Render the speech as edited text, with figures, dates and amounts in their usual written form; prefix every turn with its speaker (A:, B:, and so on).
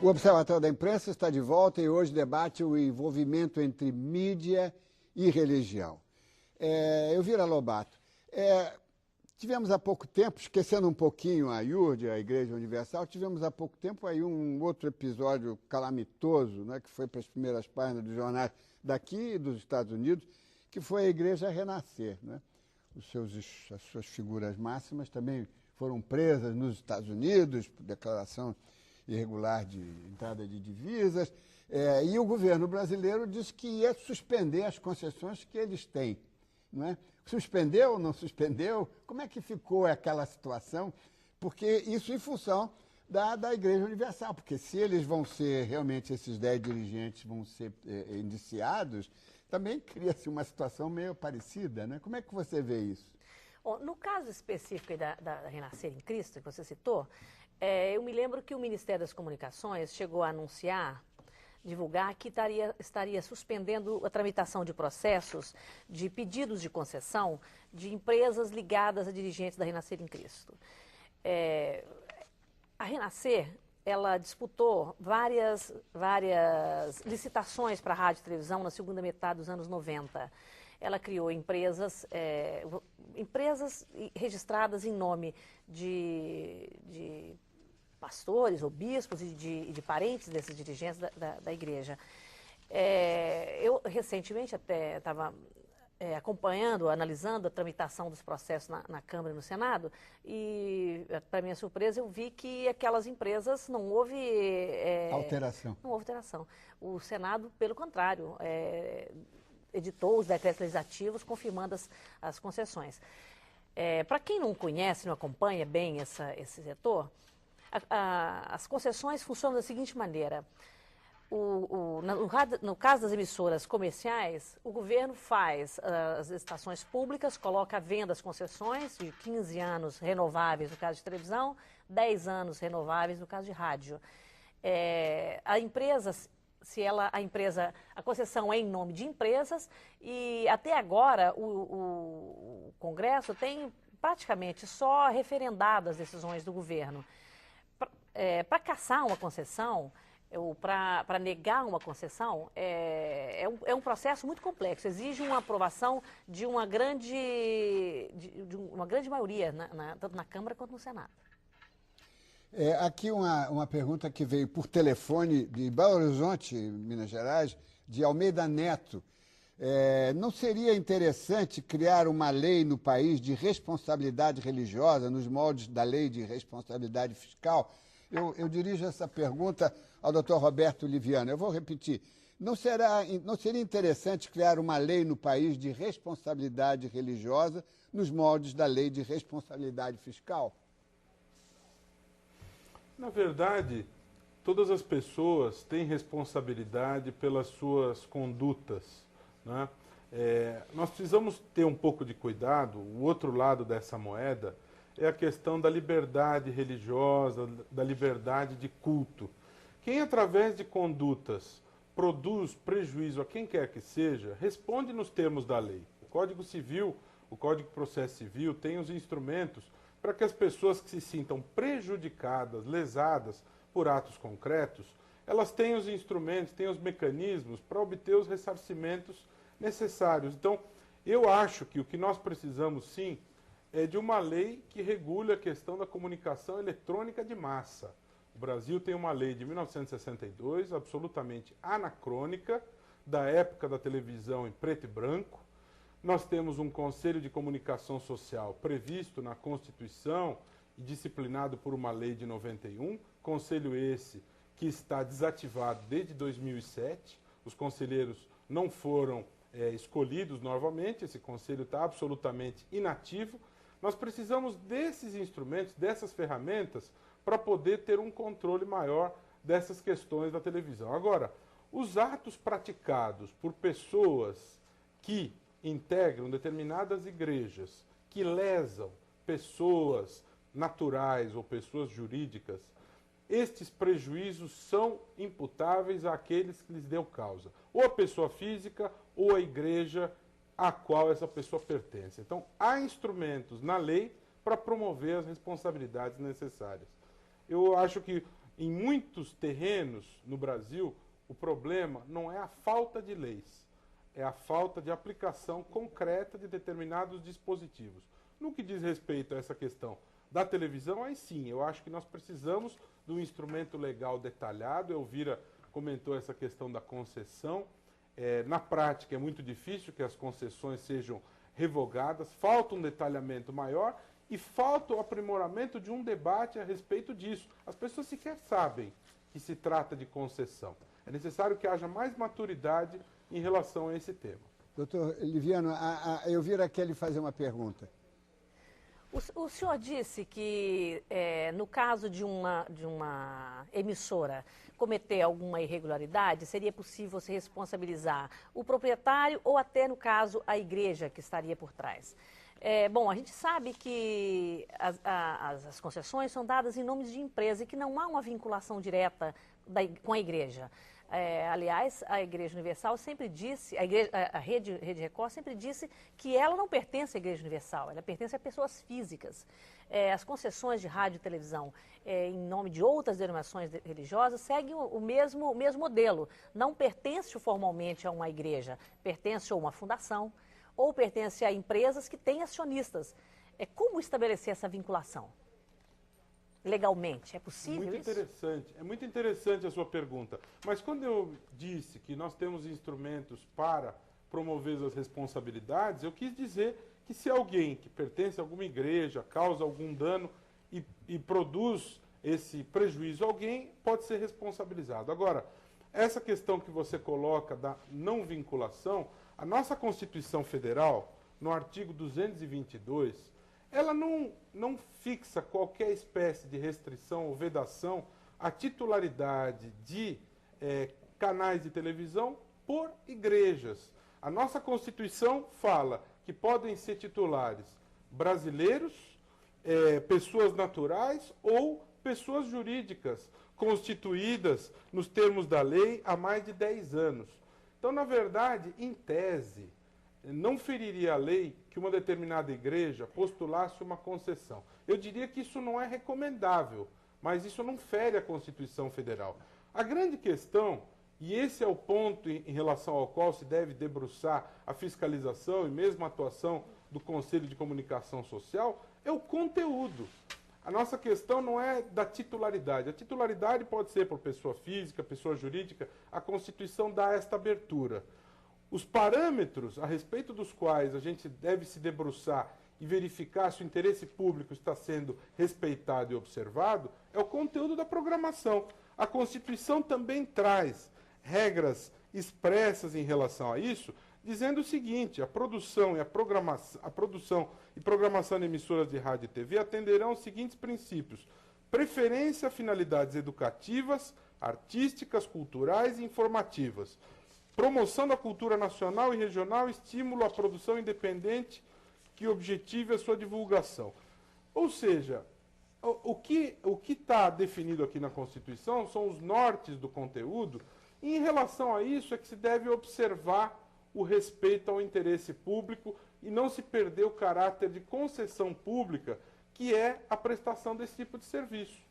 A: O Observatório da Imprensa está de volta e hoje debate o envolvimento entre mídia e religião. Elvira Lobato, tivemos há pouco tempo, esquecendo um pouquinho a IURD, a Igreja Universal, tivemos há pouco tempo aí um outro episódio calamitoso, né, que foi para as primeiras páginas dos jornais daqui e dos Estados Unidos, que foi a Igreja Renascer, né? As suas figuras máximas também foram presas nos Estados Unidos por declaração irregular de entrada de divisas, e o governo brasileiro disse que ia suspender as concessões que eles têm. Não é? Suspendeu ou não suspendeu? Como é que ficou aquela situação? Porque isso em função da Igreja Universal, porque se eles vão ser, realmente, esses 10 dirigentes vão ser indiciados, também cria-se uma situação meio parecida, né? Como é que você vê isso?
B: Bom, no caso específico da Renascer em Cristo, que você citou, eu me lembro que o Ministério das Comunicações chegou a anunciar, divulgar, que estaria suspendendo a tramitação de processos de pedidos de concessão de empresas ligadas a dirigentes da Renascer em Cristo. A Renascer, ela disputou várias licitações para rádio e televisão na segunda metade dos anos 90. Ela criou empresas registradas em nome de pastores ou bispos e de parentes desses dirigentes da igreja. Eu, recentemente, até estava acompanhando, analisando a tramitação dos processos na Câmara e no Senado, e, para minha surpresa, eu vi que aquelas empresas não houve...
A: alteração.
B: Não houve alteração. O Senado, pelo contrário, editou os decretos legislativos confirmando as concessões. Para quem não conhece, não acompanha bem esse setor, as concessões funcionam da seguinte maneira. No caso das emissoras comerciais, o governo faz as estações públicas, coloca à venda as concessões de 15 anos renováveis no caso de televisão, 10 anos renováveis no caso de rádio. A empresa, a concessão é em nome de empresas e até agora o Congresso tem praticamente só referendado as decisões do governo. Para cassar uma concessão, ou para negar uma concessão, é um processo muito complexo, exige uma aprovação de uma grande maioria, tanto na Câmara quanto no Senado.
A: Aqui uma pergunta que veio por telefone de Belo Horizonte, Minas Gerais, de Almeida Neto. Não seria interessante criar uma lei no país de responsabilidade religiosa, nos moldes da lei de responsabilidade fiscal? Eu dirijo essa pergunta ao Dr. Roberto Liviano. Eu vou repetir. Não seria interessante criar uma lei no país de responsabilidade religiosa nos moldes da lei de responsabilidade fiscal?
C: Na verdade, todas as pessoas têm responsabilidade pelas suas condutas, né? Nós precisamos ter um pouco de cuidado. O outro lado dessa moeda é a questão da liberdade religiosa, da liberdade de culto. Quem, através de condutas, produz prejuízo a quem quer que seja, responde nos termos da lei. O Código Civil, o Código de Processo Civil, tem os instrumentos para que as pessoas que se sintam prejudicadas, lesadas por atos concretos, elas têm os instrumentos, têm os mecanismos para obter os ressarcimentos necessários. Então, eu acho que o que nós precisamos, sim, é de uma lei que regule a questão da comunicação eletrônica de massa. O Brasil tem uma lei de 1962, absolutamente anacrônica, da época da televisão em preto e branco. Nós temos um Conselho de Comunicação Social previsto na Constituição e disciplinado por uma lei de 91, conselho esse que está desativado desde 2007. Os conselheiros não foram escolhidos novamente, esse conselho está absolutamente inativo. Nós precisamos desses instrumentos, dessas ferramentas, para poder ter um controle maior dessas questões da televisão. Agora, os atos praticados por pessoas que integram determinadas igrejas, que lesam pessoas naturais ou pessoas jurídicas, estes prejuízos são imputáveis àqueles que lhes deu causa, ou a pessoa física ou a igreja a qual essa pessoa pertence. Então, há instrumentos na lei para promover as responsabilidades necessárias. Eu acho que, em muitos terrenos no Brasil, o problema não é a falta de leis, é a falta de aplicação concreta de determinados dispositivos. No que diz respeito a essa questão da televisão, aí sim, eu acho que nós precisamos de um instrumento legal detalhado. Elvira comentou essa questão da concessão. Na prática é muito difícil que as concessões sejam revogadas, falta um detalhamento maior e falta o aprimoramento de um debate a respeito disso. As pessoas sequer sabem que se trata de concessão. É necessário que haja mais maturidade em relação a esse tema.
A: Doutor Liviano, a Elvira quer lhe fazer uma pergunta.
B: O senhor disse que, no caso de uma emissora cometer alguma irregularidade, seria possível se responsabilizar o proprietário ou até, no caso, a igreja que estaria por trás. Bom, a gente sabe que as concessões são dadas em nome de empresa e que não há uma vinculação direta com a igreja. Aliás, a Igreja Universal sempre disse, a Rede Record sempre disse que ela não pertence à Igreja Universal, ela pertence a pessoas físicas. As concessões de rádio e televisão em nome de outras denominações religiosas seguem o mesmo modelo. Não pertence formalmente a uma igreja, pertence a uma fundação ou pertence a empresas que têm acionistas. Como estabelecer essa vinculação? Legalmente, é possível
C: muito
B: isso?
C: Interessante. É muito interessante a sua pergunta. Mas quando eu disse que nós temos instrumentos para promover as responsabilidades, eu quis dizer que se alguém que pertence a alguma igreja causa algum dano e produz esse prejuízo a alguém, pode ser responsabilizado. Agora, essa questão que você coloca da não vinculação, a nossa Constituição Federal, no artigo 222, ela não fixa qualquer espécie de restrição ou vedação à titularidade de canais de televisão por igrejas. A nossa Constituição fala que podem ser titulares brasileiros, pessoas naturais ou pessoas jurídicas constituídas nos termos da lei há mais de 10 anos. Então, na verdade, em tese, não feriria a lei que uma determinada igreja postulasse uma concessão. Eu diria que isso não é recomendável, mas isso não fere a Constituição Federal. A grande questão, e esse é o ponto em relação ao qual se deve debruçar a fiscalização e mesmo a atuação do Conselho de Comunicação Social, é o conteúdo. A nossa questão não é da titularidade. A titularidade pode ser por pessoa física, pessoa jurídica. A Constituição dá esta abertura. Os parâmetros a respeito dos quais a gente deve se debruçar e verificar se o interesse público está sendo respeitado e observado é o conteúdo da programação. A Constituição também traz regras expressas em relação a isso, dizendo o seguinte: a produção e programação de emissoras de rádio e TV atenderão aos seguintes princípios: preferência a finalidades educativas, artísticas, culturais e informativas. Promoção da cultura nacional e regional, estímulo à produção independente que objetive a sua divulgação. Ou seja, o que está definido aqui na Constituição são os nortes do conteúdo, e em relação a isso é que se deve observar o respeito ao interesse público e não se perder o caráter de concessão pública, que é a prestação desse tipo de serviço.